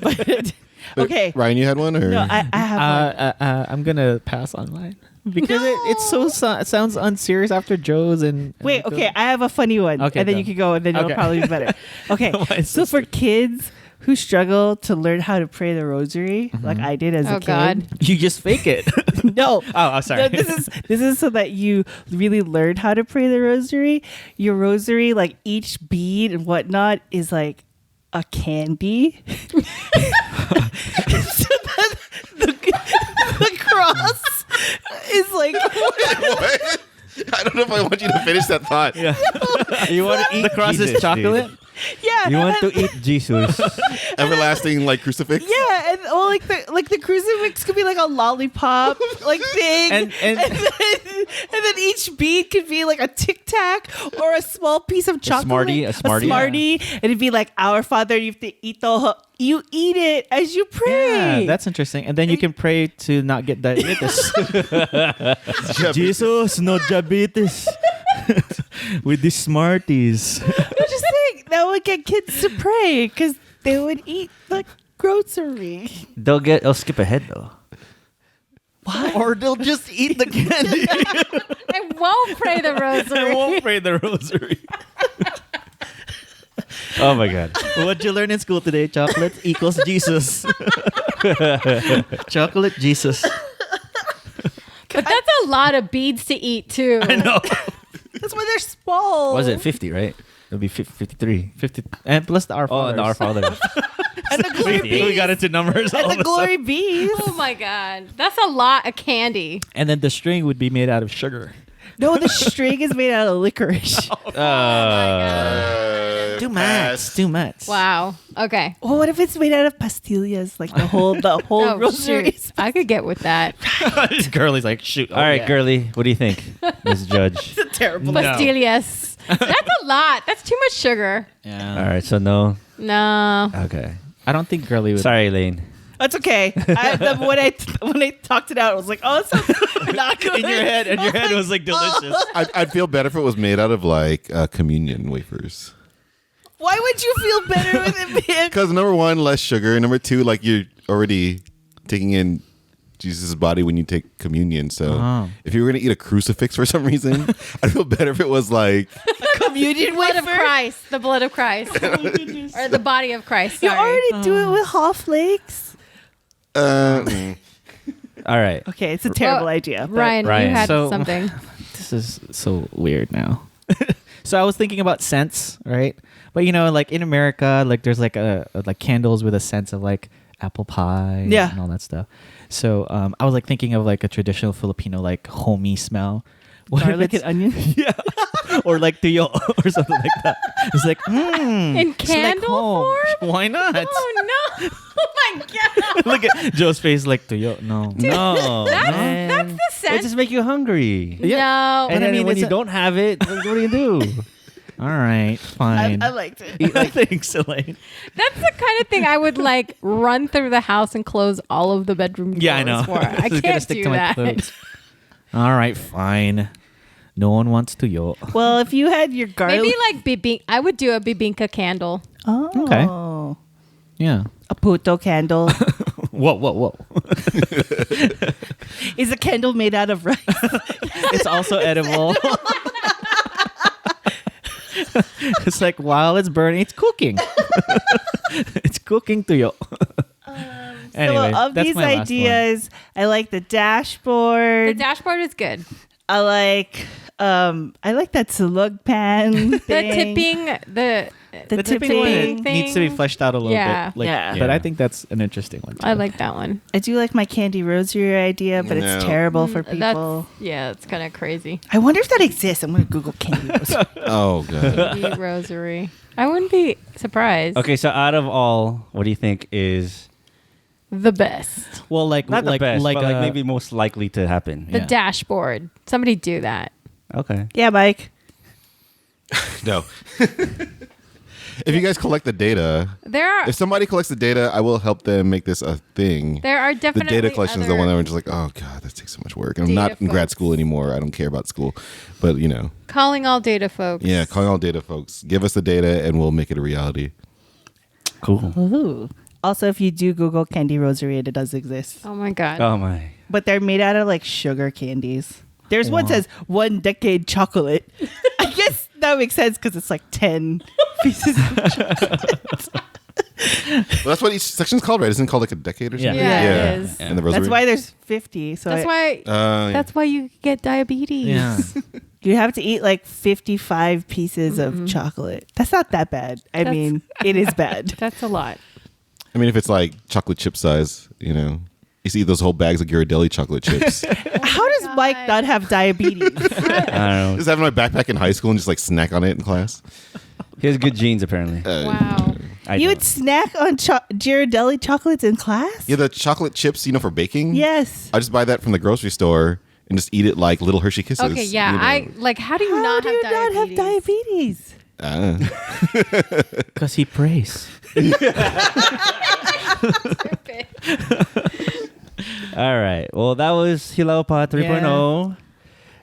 But- okay. Ryan, you had one, or No, I have one. I'm gonna pass on mine because it's so it sounds unserious after Joe's and Wait, okay, I have a funny one. Okay, and then go. you can go, and then it'll Okay. probably be better. Okay, Why is so this for kids who struggle to learn how to pray the rosary, like I did as a Oh, kid. God. you just fake it. No. Oh, sorry. No, this is so that you really learn how to pray the rosary. Your rosary, like each bead and whatnot, is like a candy. So that the cross is like what? I don't know if I want you to finish that thought. You want to eat The cross Jesus, is chocolate. dude. yeah. You want to eat Jesus. Everlasting, like crucifix. Yeah, and like the crucifix could be like a lollipop like thing, And- then each bead could be like a Tic Tac or a small piece of chocolate, Smartie, a Smartie. and it'd be like, "Our Father, you have to eat you eat it as you pray." Yeah, that's interesting. And then you can pray to not get diabetes. Jesus, no diabetes. With these Smarties. I'm just saying that would get kids to pray because they would eat the grocery. They'll skip ahead though. Or they'll just eat the candy. I won't pray the rosary. I won't pray the rosary. Oh my god. What'd you learn in school today? Chocolate equals Jesus. Chocolate Jesus. But that's a lot of beads to eat too. I know. That's why they're small. Was it 50, right? It'll be 53. 50 and plus the Our Oh, Father. and Our Father. And the glory We beads. got into numbers. all And of the a glory sudden. beads. Oh my god, that's a lot of candy. And then the string would be made out of sugar. No, the string is made out of licorice. Too much. Too much. Wow. Okay. Well, what if it's made out of pastillas? Like the whole Oh rosary. shoot, I could get with that. This girlie's like, shoot. All right, girly. What do you think, Ms. Judge? It's a terrible. No. Pastillas. That's a lot. That's too much sugar. Yeah. All right, so no. No. Okay. I don't think girlie would. Sorry, Lane. That's okay. When I talked it out, I was like, "Oh, it sounds not good." In your head, and your head was like delicious. I'd feel better if it was made out of like communion wafers. Why would you feel better with it being? Because number one, less sugar. Number two, like you're already taking in Jesus' body when you take communion. So Oh. if you were gonna eat a crucifix for some reason, I'd feel better if it was like Communion Blood of wafer. Christ. The blood of Christ. Or the body of Christ. You Sorry. already do it with hot flakes. All right. Okay, it's a terrible Well, idea. but- Ryan, Ryan. you had So- something. This is so weird now. So I was thinking about scents, right? But you know, like in America, like there's like like candles with a sense of like apple pie, Yeah. and all that stuff. So I was like thinking of like a traditional Filipino like homey smell. What if Garlic and it's- onion. Yeah. Or like tuyo or something like that. It's like, In it's like candle home. form? Why not? Oh no. Oh my god. Look at Joe's face like tuyo. No. No. That's the It sense. just make you hungry. No. And But I then mean, when it's you a- don't have it, what do you do? All right, fine. I liked it. Thanks, Elaine. That's the kind of thing I would like run through the house and close all of the bedroom doors Yeah, I know. for. I It's gonna can't stick do to my that. clothes. All right, fine. No one wants to yo. Well, if you had your garlic, Maybe like bibing. I would do a bibingka candle. oh, Okay. Yeah. a puto candle. Whoa. Is a candle made out of rice? It's also edible. It's like while it's burning, it's cooking. It's cooking to yo. Anyway, So of that's these my last one. ideas, I like the The dashboard. dashboard is good. I like that slug pan The thing. tipping, the The tipping one thing. needs to be fleshed out a little Yeah. bit. Like, Yeah. But I think that's an interesting one. I too. like that one. I do like my candy rosary idea, but No. it's terrible for people. That's kind of crazy. I wonder if that exists. I'm gonna Google candy rosary. oh god. The rosary. I wouldn't be surprised. Okay, so out of all, what do you think is The best. Well, like not the best, but like uh, maybe most likely to happen? The Yeah. dashboard. Somebody do that. Okay. Yeah, Mike. No. If you guys collect the data, if somebody collects the data, I will help them make this a thing. There are The definitely data collection is the other one that we're just like, oh god, that takes so much work. And I'm data not in grad folks. school anymore. I don't care about school, but calling all data folks. yeah, calling all data folks. Give us the data, and we'll make it a reality. Cool. Ooh. Also, if you do Google candy rosary, it does exist. Oh my god. Oh my. But they're made out of like sugar candies. There's one that says 1 decade chocolate. I guess that makes sense because it's like 10 pieces of chocolate. Well, that's what each section's called, right? Isn't it called like a decade or something? Yeah, it is. And the rosary. That's why there's 50. So That's why. Yeah. That's why you get diabetes. Yeah. you have to eat like 55 pieces of chocolate. That's not that bad. I That's- mean, it is bad. That's a lot. I mean, if it's like chocolate chip size, you see those whole bags of Ghirardelli chocolate chips. How does Mike not have diabetes? I don't know. Just having my backpack in high school and just like snack on it in class. He has good genes, apparently. Wow. You would snack on Ghirardelli chocolates in class? Yeah, the chocolate chips, for baking. Yes. I just buy that from the grocery store and just eat it like little Hershey Kisses. Okay, yeah. How do you How not do have you not have diabetes? diabetes? Because he prays. All right. Well, that was Hilaw Pa 3.0.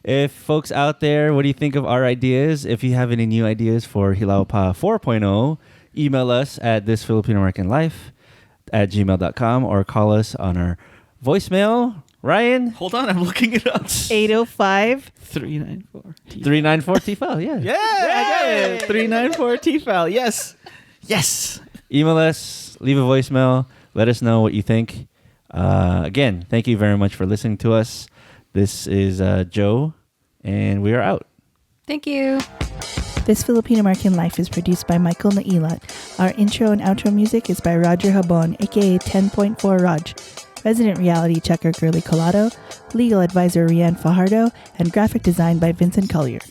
If folks out there, what do you think of our ideas? If you have any new ideas for Hilaw Pa 4.0, email us at thisfilipinoamericanlife@gmail.com or call us on our voicemail. Ryan? Hold on, I'm looking it up. 805. 394. 394 TFAL. Yeah. Yeah, I got it. 394 TFAL. Yes. Yes. Email us, leave a voicemail, let us know what you think. Again, thank you very much for listening to us. This is Joe, and we are out. Thank you. This Filipino American Life is produced by Michael Nailat. Our intro and outro music is by Roger Habon, aka 10.4 Raj. Resident reality checker Girly Colado, legal advisor Rianne Fajardo, and graphic design by Vincent Collyer.